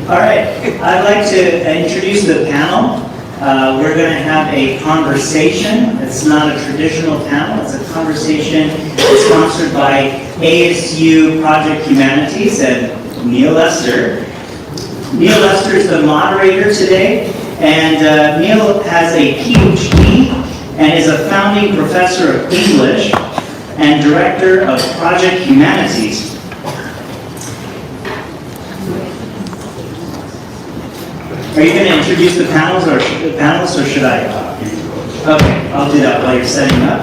All right, I'd like to introduce the panel. We're going to have a conversation. It's not a traditional panel. It's a conversation sponsored by ASU Project Humanities and Neil Lester. Neil Lester is the moderator today, and Neil has a PhD and is a founding professor of English and director of Project Humanities. Are you going to introduce the panelists, or should I? Okay, I'll do that while you're setting up.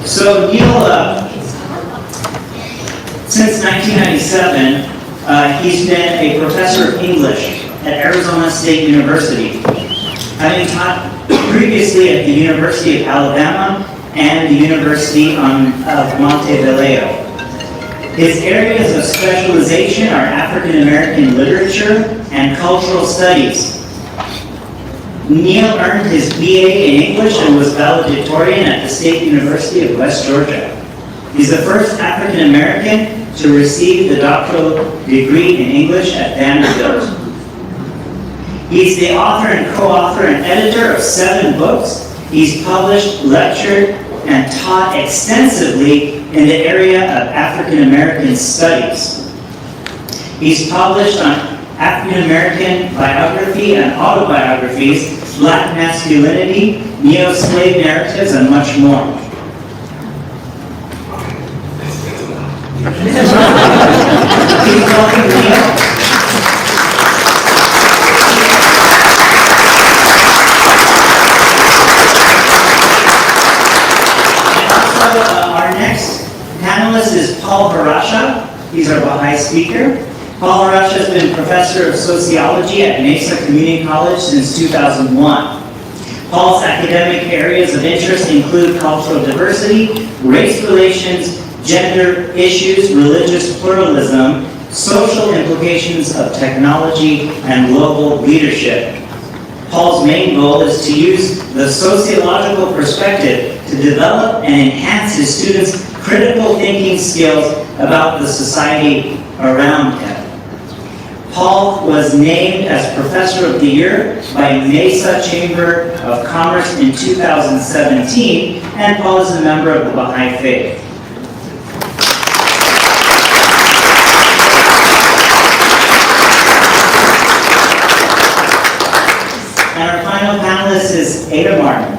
So Neil, since 1997, he's been a professor of English at Arizona State University, having taught previously at the University of Alabama and the University of Montevideo. His areas of specialization are African American literature and cultural studies. Neil earned his BA in English and was valedictorian at the State University of West Georgia. He's the first African American to receive the doctoral degree in English at Vanderbilt. He's the author and co-author and editor of 7 books. He's published, lectured, and taught extensively in the area of African American studies. He's published on African American biography and autobiographies, Black masculinity, neo-slave narratives, and much more. Please welcome Neil. Our next panelist is Paul Harasha. He's our Baha'i speaker. Paul Harasha has been professor of sociology at Mesa Community College since 2001. Paul's academic areas of interest include cultural diversity, race relations, gender issues, religious pluralism, social implications of technology, and global leadership. Paul's main goal is to use the sociological perspective to develop and enhance his students' critical thinking skills about the society around him. Paul was named as Professor of the Year by Mesa Chamber of Commerce in 2017, and Paul is a member of the Baha'i Faith. And our final panelist is Ada Martin.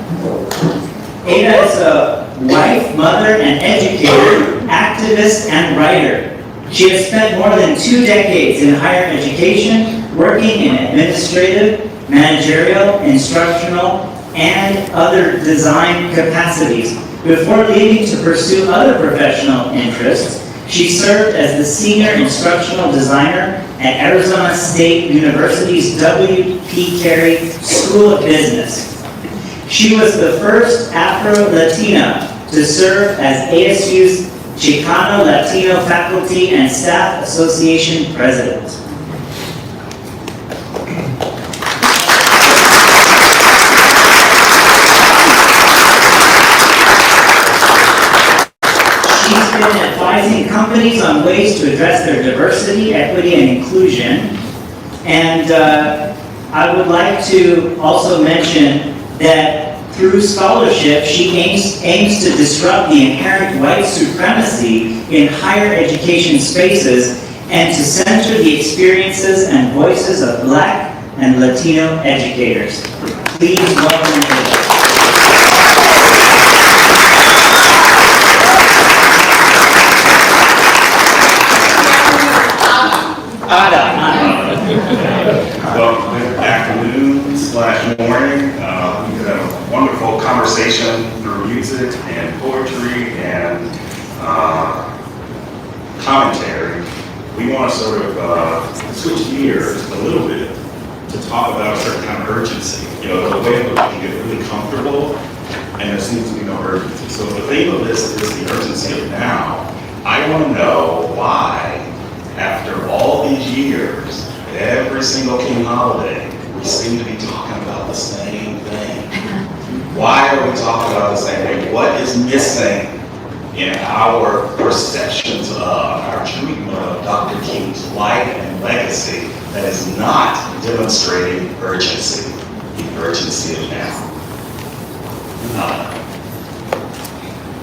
Ada is a wife, mother, and educator, activist, and writer. She has spent more than 2 decades in higher education, working in administrative, managerial, instructional, and other design capacities. Before leaving to pursue other professional interests, she served as the senior instructional designer at Arizona State University's W.P. Carey School of Business. She was the first Afro-Latina to serve as ASU's Chicano Latino Faculty and Staff Association President. She's been advising companies on ways to address their diversity, equity, and inclusion. And I would like to also mention that through scholarship, she aims to disrupt the inherent white supremacy in higher education spaces and to center the experiences and voices of Black and Latino educators. Please welcome her. Well, good afternoon/morning. We had a wonderful conversation through music and poetry and commentary. We want to sort of switch gears a little bit to talk about a certain kind of urgency. You know, the way in which we can get really comfortable and there seems to be no urgency. So the theme of this is the urgency of now. I want to know why, after all these years, every single King holiday, we seem to be talking about the same thing. Why are we talking about the same thing? What is missing in our perceptions of, our true and legacy that is not demonstrating urgency, the urgency of now.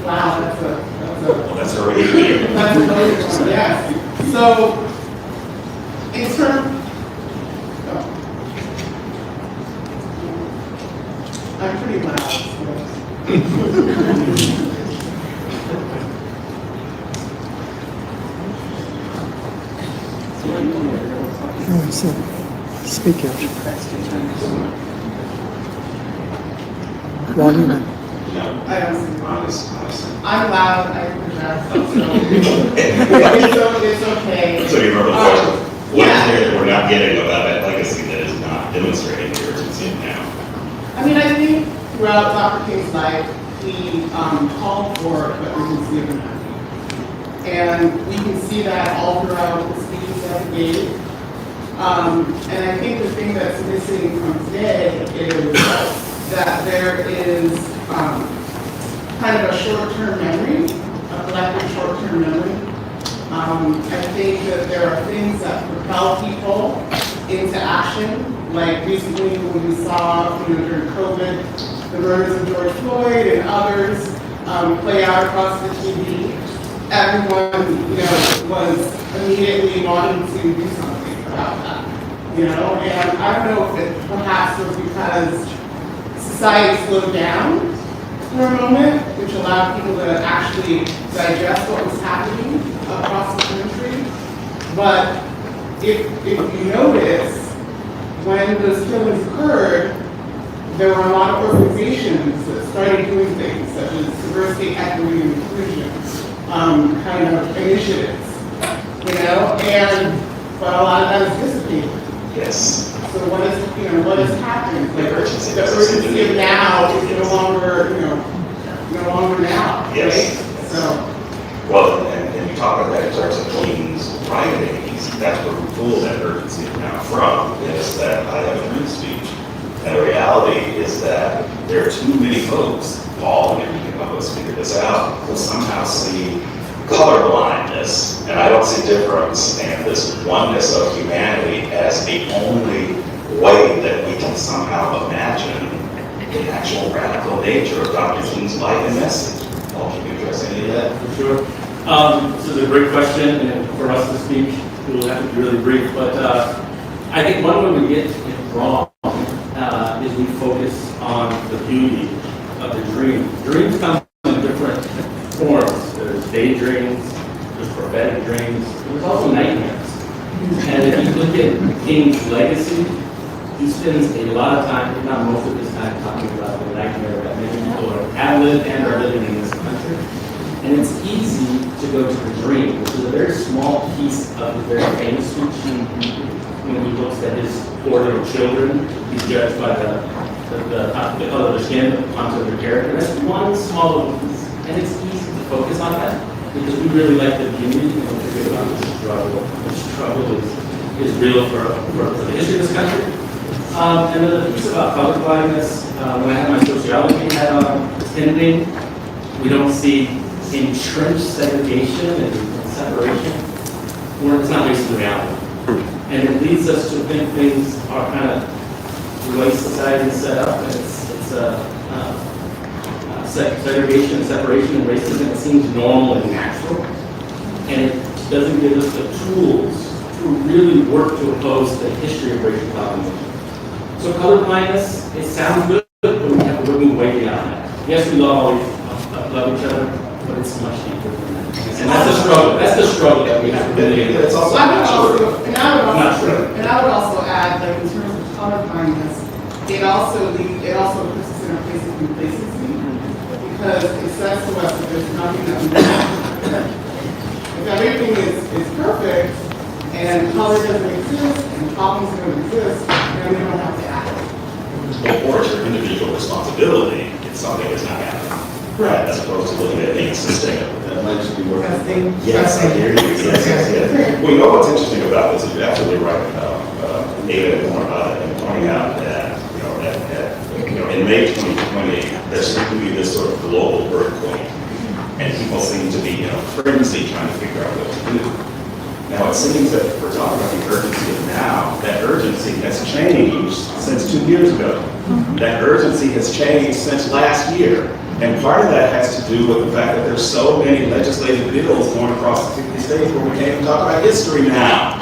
Wow, Well, that's already here. that's a motion, yes. So, in terms, I'm pretty loud, so. Oh, so speak out. Volume and I don't, Honestly. I'm loud, I project, so it's okay. So you remember the question? What is Yeah. there that we're not getting about that legacy that is not demonstrating the urgency of now? I mean, I think throughout Dr. King's life, he called for the urgency of the moment. And we can see that all throughout the speeches that he gave. And I think the thing that's missing from today is that there is kind of a short-term memory, a collective short-term memory. I think that there are things that propel people into action. Like recently when we saw, during COVID, the murders of George Floyd and others play out across the TV, everyone, was immediately wanting to do something about that. And I don't know if it perhaps was because society slowed down for a moment, which allowed people to actually digest what was happening across the country. But if you notice, when those killings occurred, there were a lot of organizations that started doing things such as diversity, equity, and inclusion kind of initiatives, but a lot of that is dissipated. Yes. So what is happening? The urgency. The urgency of now is no longer now, Yes. right? So. Well, and you talk about that in terms of King's writings, that's where we pull that urgency now from, is that I have a free speech. And the reality is that there are too many folks, Paul, and you can help us figure this out, who somehow see color blindness, and I don't see difference and this oneness of humanity as the only way that we can somehow imagine the actual radical nature of Dr. King's life and message. Paul, can you address any of that? For sure. This is a great question, and for us to speak, we'll have to be really brief. But I think one way we get it wrong is we focus on the beauty of the dream. Dreams come in different forms. There's daydreams, there's prophetic dreams, there's also nightmares. And if you look at King's legacy, he spends a lot of time, if not most of his time, talking about the nightmare that many people have lived and are living in this country. And it's easy to go to the dream, which is a very small piece of his very famous speech. When he looks at his 4 little children, he's judged by the color of their skin onto their character. That's one small little piece. And it's easy to focus on that because we really like the beauty and don't forget about the struggle. The struggle is real for the history of this country. And then the piece about color blindness, when I had my sociology hat on, attending, we don't see entrenched segregation and separation, where it's not based in reality. And it leads us to think things are kind of the way society is set up, and it's segregation and separation and racism. It seems normal and natural, and it doesn't give us the tools to really work to oppose the history of racial domination. So colorblindness, it sounds good, but we have to move way beyond that. Yes, we love each other, but it's much deeper than that. And that's the struggle. That's the struggle that we have to really. It's also I not true. would also add, like in terms of colorblindness, it also puts us in a place of complacency because it says to us that there's nothing that we can do. If everything is perfect and color doesn't exist and problems don't exist, then we don't have to act. Or it's your individual responsibility if something is not happening. Right. As opposed to looking at being sustainable. That might just be working. Testing. Yes, I hear you. Yes. Well, you know what's interesting about this is you're absolutely right about David more about it and pointing out that, in May 2020, there seemed to be this sort of global earthquake, and people seem to be, frenzy trying to figure out what to do. Now, it seems that we're talking about the urgency of now. That urgency has changed since 2 years ago. That urgency has changed since last year. And part of that has to do with the fact that there's so many legislative bills going across the 50 states where we can't even talk about history now.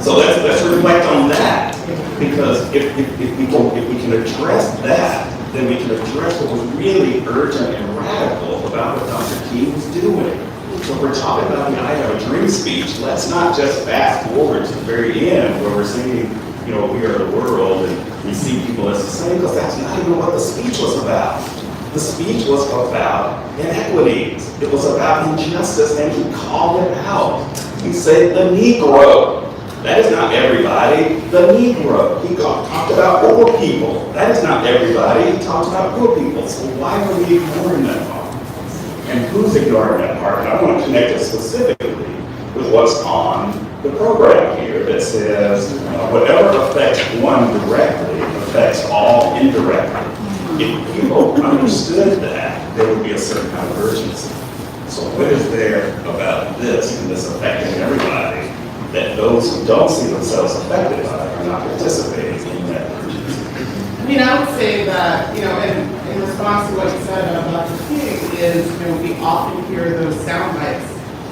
So let's reflect on that. Because if we can address that, then we can address what was really urgent and radical about what Dr. King was doing. So if we're talking about the I Have a Dream speech, let's not just fast forward to the very end where we're singing, we are the world and we see people as the same, because that's not even what the speech was about. The speech was about inequities. It was about injustice, and he called it out. He said the Negro. That is not everybody. The Negro. He talked about poor people. That is not everybody. He talked about poor people. So why are we ignoring that part? And who's ignoring that part? And I want to connect it specifically with what's on the program here that says whatever affects one directly affects all indirectly. If people understood that, there would be a certain kind of urgency. So what is there about this and this affecting everybody that those who don't see themselves affected by it are not participating in that urgency? I would say that, in response to what you said about Dr. King is, we often hear those sound bites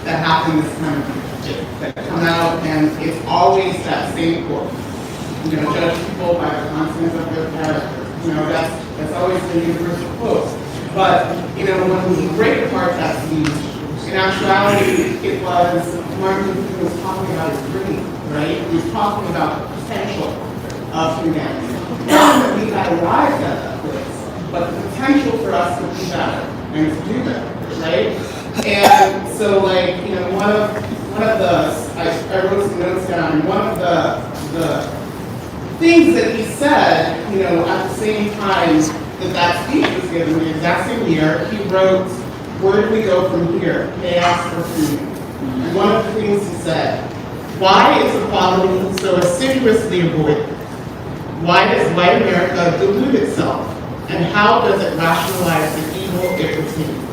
that happen this time of year, that come out, and it's always that same quote. Judge people by the contents of their character. That's always the universal quote. But, when we break apart that speech, in actuality, it was Martin Luther King was talking about his dream, right? He was talking about the potential of humanity. Not that we had arrived at that place, but the potential for us to be better and to do better, right? And so, one of the, I wrote some notes down, one of the things that he said, at the same time that speech was given, the exact same year, he wrote, "Where do we go from here? Chaos or freedom?" And one of the things he said, "Why is equality so assiduously avoided? Why does white America delude itself? And how does it rationalize the evil it retains?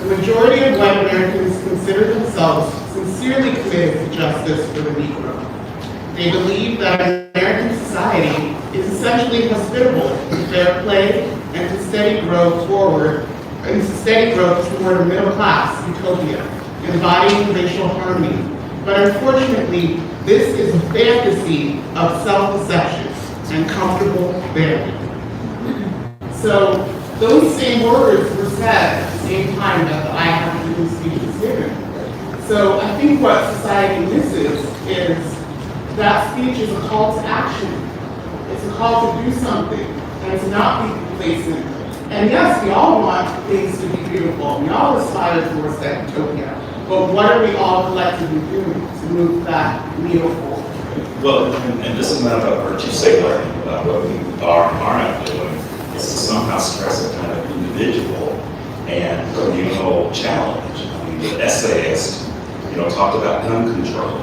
The majority of white Americans consider themselves sincerely committed to justice for the Negro. They believe that American society is essentially hospitable to fair play and to steady growth toward a middle-class utopia, embodying racial harmony. But unfortunately, this is a fantasy of self-deception and comfortable vanity." So those same words were said at the same time that the I Have a Dream speech was given. So I think what society misses is that speech is a call to action. It's a call to do something and to not be complacent. And yes, we all want things to be beautiful. We all aspire towards that utopia. But what are we all collectively doing to move that needle forward? Well, and this is not about virtue signaling, about what we are and are not doing. It's to somehow stress a kind of individual and communal challenge. The essayist, talked about gun control.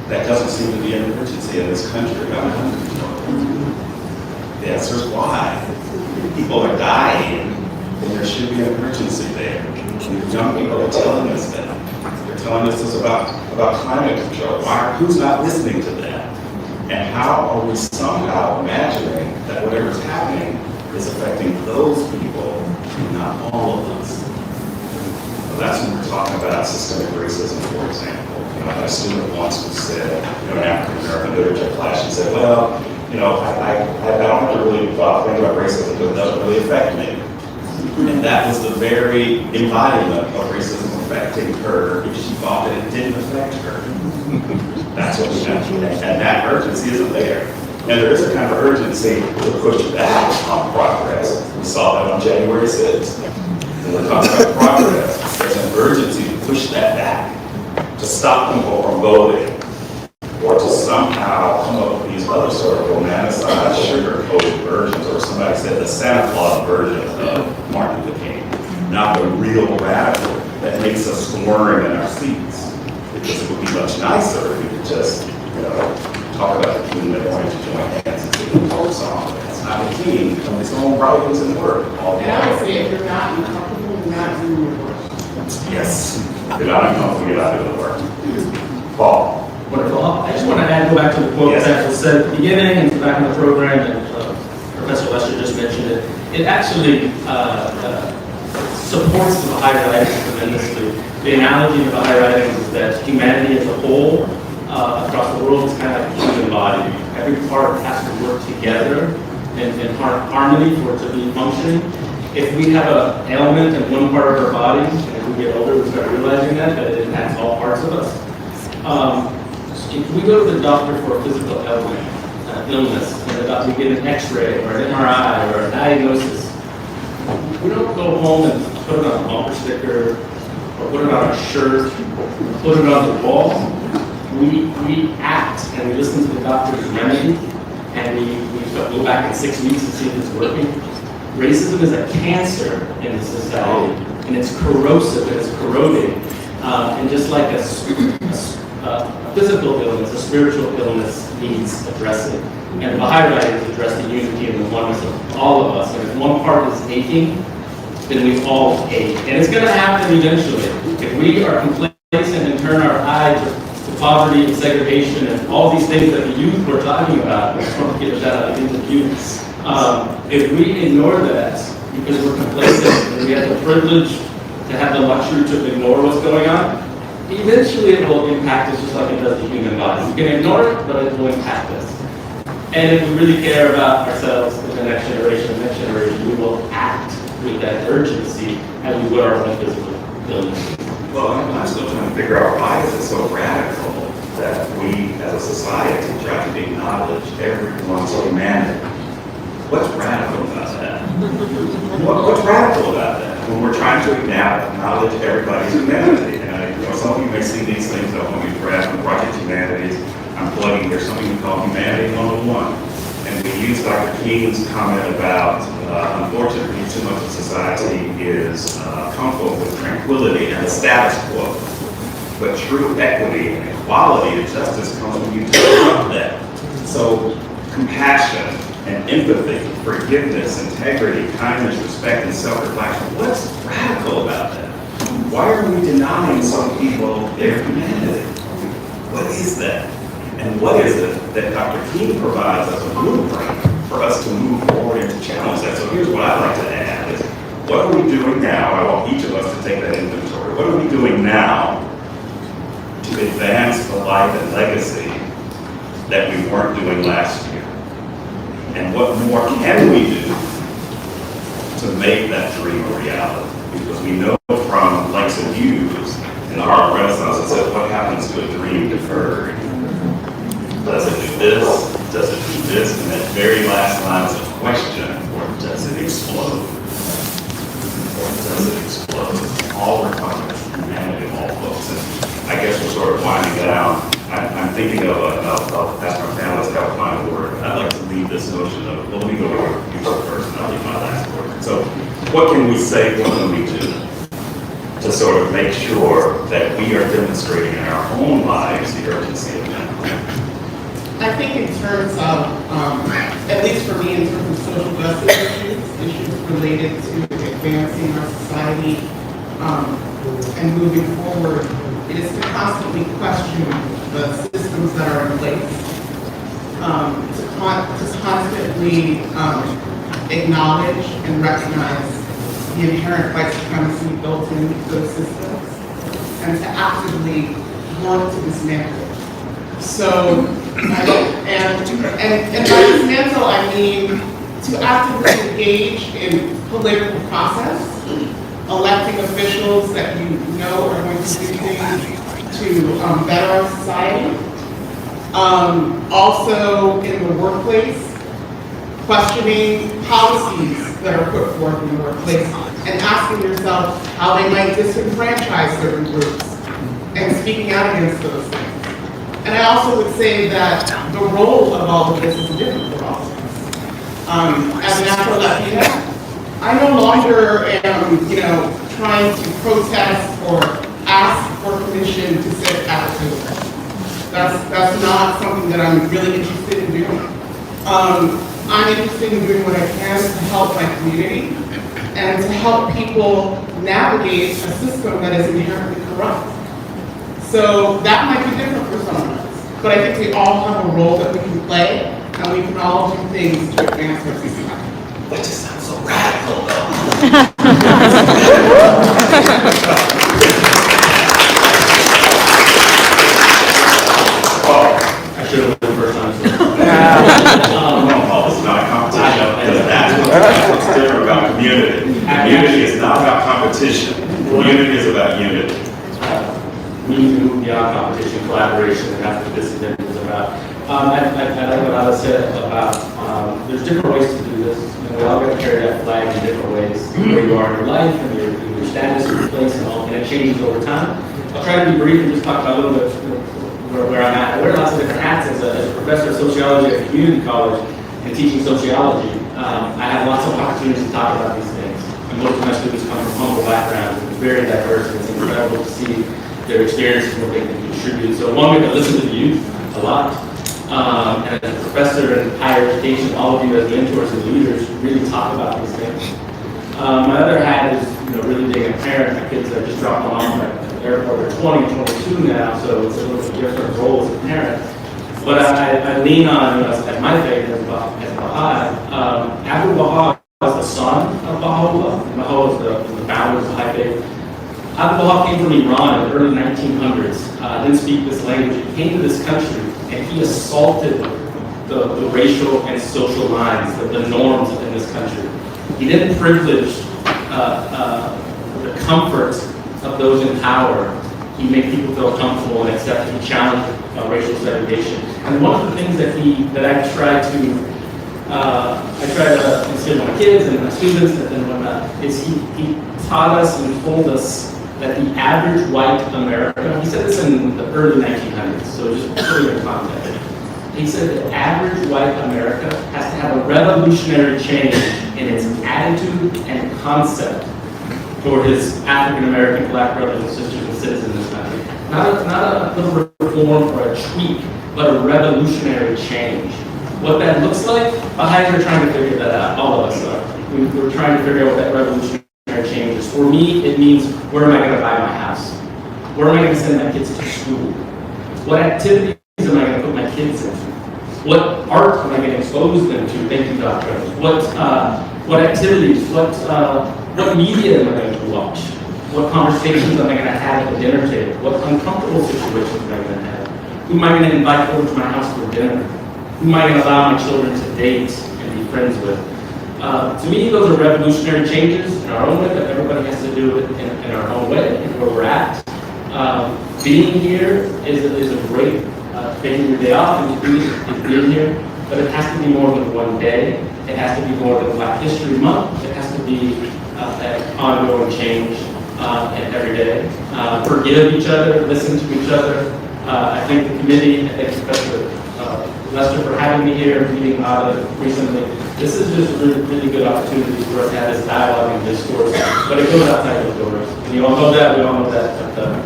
That doesn't seem to be an emergency in this country about gun control. The answer is why. People are dying, and there should be an emergency there. And young people are telling us that. They're telling us this about climate control. Who's not listening to that? And how are we somehow imagining that whatever's happening is affecting those people, not all of us? Well, that's when we're talking about systemic racism, for example. I had a student once who said, in African American literature class, she said, well, I don't have to really think about racism because it doesn't really affect me. And that was the very embodiment of racism affecting her if she thought that it didn't affect her. That's what we have to do. And that urgency isn't there. And there is a kind of urgency to push back on progress. We saw that on January 6th. When we're talking about progress, there's an urgency to push that back, to stop people from voting, or to somehow come up with these other sort of romanticized, sugar-coated versions, or somebody said the Santa Claus version of Martin Luther King, not the real radical that makes us squirm in our seats. Because it would be much nicer if we could just, talk about the king that wanted to join hands and sing a folk song. That's not a king from his own writings and work. And I would say if you're not uncomfortable, you're not doing your work. Yes. If you're not uncomfortable, you're not doing going to work. Paul. Wonderful. I just want to go back to the quote Yes. that was said at the beginning and back in the program, and Professor Lester just mentioned it. It actually supports the Baha'i writings tremendously. The analogy of Baha'i writings is that humanity as a whole across the world is kind of like a human body. Every part has to work together in harmony for it to be functioning. If we have an ailment in one part of our body, and as we get older, we start realizing that it impacts all parts of us. If we go to the doctor for a physical illness, and we get an X-ray or an MRI or a diagnosis, we don't go home and put it on a bumper sticker or put it on a shirt or put it on the wall. We act and we listen to the doctor's remedy, and we go back in 6 weeks and see if it's working. Racism is a cancer in the society, and it's corrosive and it's corroding. And just like a physical illness, a spiritual illness needs addressing. And the Baha'i writings address the unity and the oneness of all of us. And if one part is aching, then we all ache. And it's going to happen eventually. If we are complacent and turn our eye to poverty and segregation and all these things that the youth were talking about, I just want to give a shout out to the youth. If we ignore that because we're complacent and we have the privilege to have the luxury to ignore what's going on, eventually it will impact us just like it does the human body. We can ignore it, but it will impact us. And if we really care about ourselves and the next generation, we will act with that urgency as we would our own physical illness. Well, I'm still trying to figure out why is it so radical that we as a society try to acknowledge everyone's humanity. What's radical about that? What's radical about that? When we're trying to acknowledge everybody's humanity. And some of you may see these things that when we grab from Project Humanities, I'm plugging, there's something we call Humanity 101. And we use Dr. King's comment about, unfortunately, too much of society is comfortable with tranquility and the status quo. But true equity and equality and justice comes when you disrupt that. So compassion and empathy, forgiveness, integrity, kindness, respect, and self-reflection. What's radical about that? Why are we denying some people their humanity? What is that? And what is it that Dr. King provides as a blueprint for us to move forward and to challenge that? So here's what I'd like to add is, what are we doing now? I want each of us to take that inventory. What are we doing now to advance the life and legacy that we weren't doing last year? And what more can we do to make that dream a reality? Because we know from likes of views in the Harlem Renaissance, it says, what happens to a dream deferred? Does it do this? Does it do this? And that very last line is a question, or does it explode? Or does it explode? All we're talking is humanity of all folks. And I guess we're sort of winding down. I'm thinking of, I'll ask my panelists how to find a word. I'd like to leave this notion of, well, let me go over the future first, and I'll leave my last word. So what can we say, what can we do to sort of make sure that we are demonstrating in our own lives the urgency of that? I think in terms of, at least for me, in terms of social justice issues related to advancing our society and moving forward, it is to constantly question the systems that are in place, to constantly acknowledge and recognize the inherent white supremacy built into those systems, and to actively work to dismantle. So, and by dismantle, I mean to actively engage in political process, electing officials that you know are going to do things to better our society. Also in the workplace, questioning policies that are put forth in the workplace and asking yourself how they might disenfranchise certain groups and speaking out against those things. And I also would say that the role of all of this is different for all of us. As an Afro-Latina, I no longer am, trying to protest or ask for permission to sit at a table. That's not something that I'm really interested in doing. I'm interested in doing what I can to help my community and to help people navigate a system that is inherently corrupt. So that might be different for some of us, but I think we all have a role that we can play, and we can all do things to advance our society. That just sounds so radical, though. I should have went first on this. No, this is not a competition, because that's what's different about community. Community is not about competition. Community is about unity. We need to move beyond competition, collaboration, and that's what this event is about. I like what Alice said about, there's different ways to do this. You know, we all got to carry that flag in different ways, where you are in your life, and your status, your place, and all, and it changes over time. I'll try to be brief and just talk about a little bit where I'm at. I wear lots of different hats as a professor of sociology at a community college and teaching sociology. I have lots of opportunities to talk about these things. And most of my students come from humble backgrounds, and it's very diverse, and it's incredible to see their experiences and what they can contribute. So one way to listen to the youth a lot. And as a professor in higher education, all of you as mentors and leaders really talk about these things. My other hat is, really being a parent. My kids are just dropped them off at the airport. They're 20, 22 now, so it's a little bit different role as a parent. But I lean on, as my faith as Baha'i. Abu Baha was the son of Baha'u'llah. Baha'u'llah was the founder of the Baha'i faith. Abu Baha came from Iran in the early 1900s. Didn't speak this language. He came to this country and he assaulted the racial and social lines, the norms in this country. He didn't privilege the comfort of those in power. He made people feel comfortable and accept. He challenged racial segregation. And one of the things that I try to instill in my kids and my students and whatnot is he taught us and told us that the average white American, he said this in the early 1900s, so just put it in context. He said that average white America has to have a revolutionary change in its attitude and concept toward his African American black brothers and sisters and citizens in this country. Not a little reform or a tweak, but a revolutionary change. What that looks like, Baha'is are trying to figure that out. All of us are. We're trying to figure out what that revolutionary change is. For me, it means, where am I going to buy my house? Where am I going to send my kids to school? What activities am I going to put my kids into? What art am I going to expose them to? Thank you, Dr. What activities? What media am I going to watch? What conversations am I going to have at the dinner table? What uncomfortable situations am I going to have? Who am I going to invite over to my house for dinner? Who am I going to allow my children to date and be friends with? To me, those are revolutionary changes in our own way, but everybody has to do it in our own way, and where we're at. Being here is a great taking your day off and being here, but it has to be more than one day. It has to be more than Black History Month. It has to be an ongoing change every day. Forgive each other, listen to each other. I thank the committee, I thank Professor Lester for having me here, meeting recently. This is just a really good opportunity for us to have this dialogue and discourse, but it goes outside those doors. And you all know that, we all know that, but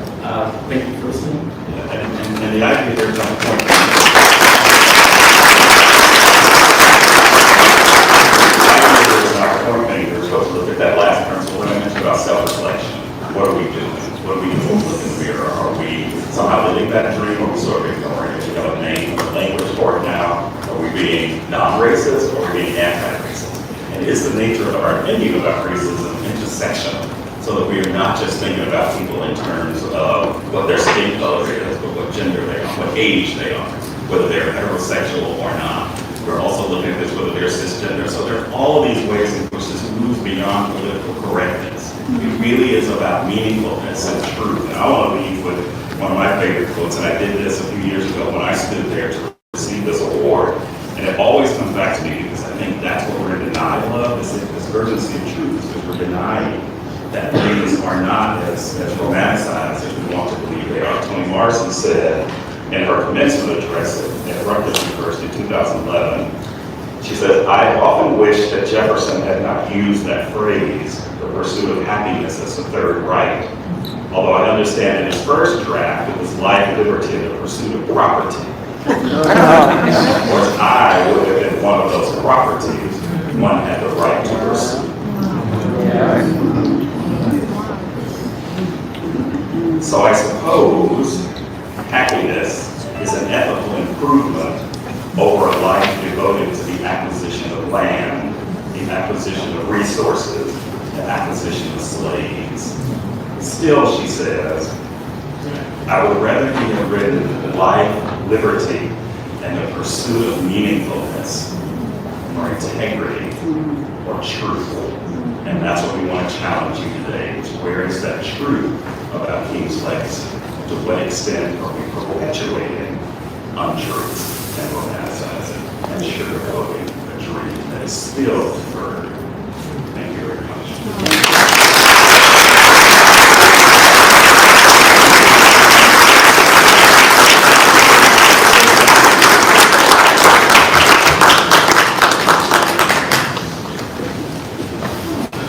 thank you for listening. And the idea here is on the point. We're supposed to look at that last principle when I mentioned about self-reflection. What are we doing? What are we doing? Look in the mirror. Are we somehow living that dream, or are we sort of ignoring it? We have a name or language for it now. Are we being non-racist, or are we being anti-racist? And is the nature of our thinking about racism intersectional, so that we are not just thinking about people in terms of what their skin color is, but what gender they are, what age they are, whether they're heterosexual or not. We're also looking at this whether they're cisgender. So there are all of these ways in which this moves beyond political correctness. It really is about meaningfulness and truth. And I want to leave with one of my favorite quotes, and I did this a few years ago when I stood there to receive this award. And it always comes back to me because I think that's what we're in denial of, is this urgency of truth, because we're denying that things are not as romanticized as we want to believe they are. Toni Morrison said in her commencement address at Rutgers University in 2011, she said, "I have often wished that Jefferson had not used that phrase, the pursuit of happiness, as the third right. Although I understand in his first draft, it was life, liberty, and the pursuit of property." Of course, I would have been one of those properties one had the right to pursue. So I suppose still, she says, I would rather he have written life, liberty, and the pursuit of meaningfulness, or integrity, or truth. And that's what we want to challenge you today, is where is that truth about King's legacy? To what extent are we perpetuating untruths and romanticizing and sugarcoating a dream that is still deferred